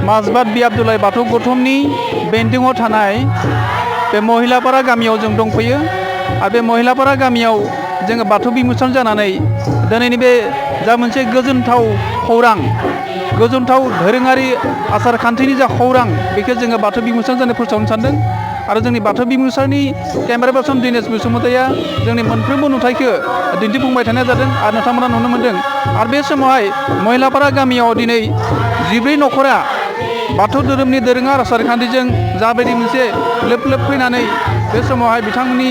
माजबाद बियाब दुलाय बाथौ गौथुमनि बेन्दोङाव थानाय बे महिलापारा गामियाव जों दंफैयो आरो बे महिलापारा गामियाव जोङो बाथौ बिमुसान जानानै दिनैनि बे जा मोनसे गोजोनथाव खौरां गोजोनथाव दोरोङारि आसार खान्थिनि जा खौरां बेखौ जोङो बाथौ बिमुसान जानाय फोसावनो सानदों आरो जोंनि बाथौ बिमुसारनि केमेरा पार्सन दिनेश बसुमतारिया जोंनि मोनफ्रोमबो नुथायखौ दिन्थिफुंबाय थानाय जादों आरो नोंथांमोना नुनो मोन्दों आरो बे समावहाय महिलापारा गामियाव दिनै 14 न'खरा बाथौ धोरोमनि दोरोङारि आसार खान्थिजों जाबायदि मोनसे लोब लोब फैनानै बे समावहाय बिथांमोननि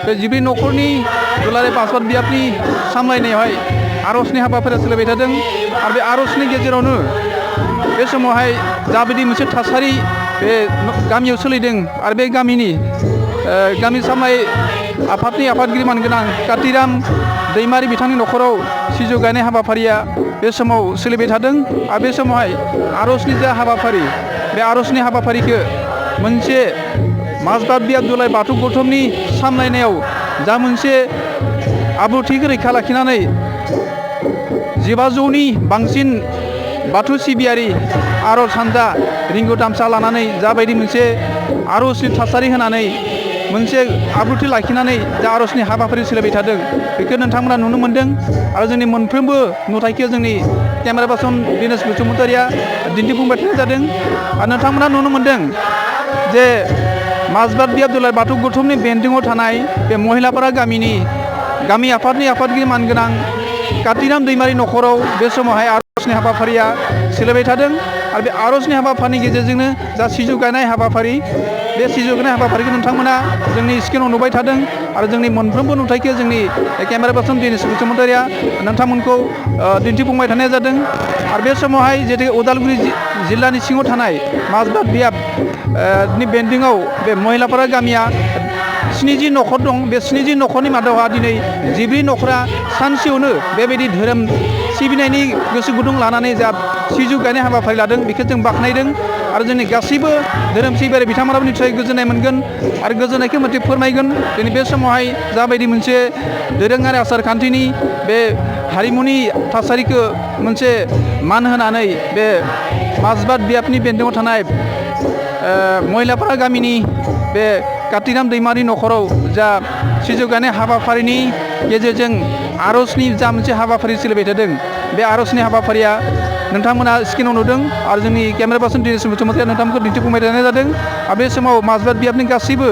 बे 14 न'खरनि दुलाराय माजबाद बियाबनि सामलायनायावहाय आर'जनि हाबाफारिया सोलिबाय थादों आरो बे आर'जनि गेजेरावनो बे समावहाय जाबायदि मोनसे थासारि बे गामियाव सोलिदों आरो बे गामिनि गामि सामलाय आफादनि आफादगिरि मानगोनां कातिराम दैमारि बिथांनि न'खराव सिजौ गायनाय हाबाफारिया बे समाव सोलिबाय थादों आरो बे समावहाय आर'जनि जा हाबाफारि बे आर'जनि हाबाफारिखौ मोनसे माजबाद बियाब दुलाय बाथौ गौथुमनि सामलायनायाव जा मोनसे आब्रुथिखौ रैखा लाखिनानै 1500नि बांसिन बाथौ सिबियारि आर'ज हानजा रिंगु दामसा लानानै जाबायदि मोनसे आर'जनि थासारि होनानै मोनसे आब्रुथि लाखिनानै जा आर'जनि हाबाफारि सोलिबाय थादों बेखौ नोंथांमोना नुनो मोन्दों आरो जोंनि मोनफ्रोमबो नुथायखौ जोंनि केमेरा पार्सन दिनेश बसुमतारिया दिन्थिफुंबाय थानाय जादों आरो नोंथांमोना नुनो मोन्दों जे माजबाद बियाब दुलाय बाथौ गौथुमनि बेन्दोङाव थानाय बे महिलापारा गामिनि गामि आफादनि आफादगिरि मानगोनां कातिराम दैमारि न'खराव बे समावहाय आर'जनि हाबाफारिया सोलिबाय थादों आरो बे आर'जनि हाबाफारिनि गेजेरजोंनो जा सिजौ गायनाय हाबाफारि बे सिजौ गायनाय हाबाफारिखौ नोंथांमोना जोंनि स्क्रिनाव नुबाय थादों आरो जोंनि मोनफ्रोमबो नुथायखौ जोंनि केमेरा पार्सन दिनेश बसुमतारिया नोंथांमोनखौ दिन्थिफुंबाय थानाय जादों आरो बे समावहाय जेरै उदालगुरि जिल्लानि सिङाव थानाय माजबाद बियाब नि बेन्दोङाव बे महिलापारा गामिया 70 न'खर दं बे 70 न'खरनि मादावहा दिनै 14 न'खरा सानसेयावनो बेबायदि धोरोम सिबिनायनि गोसो गुदुं लानानै जा सिजौ गायनाय हाबाफारि लादों बेखौ जों बाख्नायदों आरो जोंनि गासैबो धोरोम सिबियारि बिथांमोनाबो निस्सय गोजोननाय मोनगोन आरो गोजोननायखौ मोनसे फोरमायगोन दिनै बे समावहाय जाबायदि मोनसे दोरोङारि आसार खान्थिनि बे हारिमुनि थासारिखौ मोनसे मान होनानै बे माजबाद बियाबनि बेन्दोङाव थानाय महिलापारा गामिनि बे कातिराम दैमारि न'खराव जा सिजौ गायनाय हाबाफारिनि गेजेरजों आर'जनि जा मोनसे हाबाफारि सोलिबाय थादों बे आर'जनि हाबाफारिया नोंथांमोना स्क्रिनाव नुदों आरो जोंनि केमेरा पार्सन दिनेश बसुमतारिया नोंथांमोनखौ दिन्थिफुंबाय थानाय जादों आरो बे समाव माजबाद बियाबनि गासैबो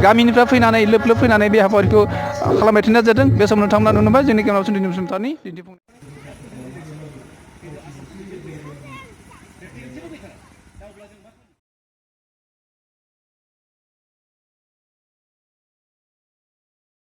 गामिनिफ्राय फैनानै लोब लोब फैनानै बे हाबाफारिखौ खालामबाय थानाय जादों बे समाव नोंथांमोना नुनो मोनबाय जोंनि केमेरा पार्सन दिनेश बसुमतारिनि दिन्थिफुंनाय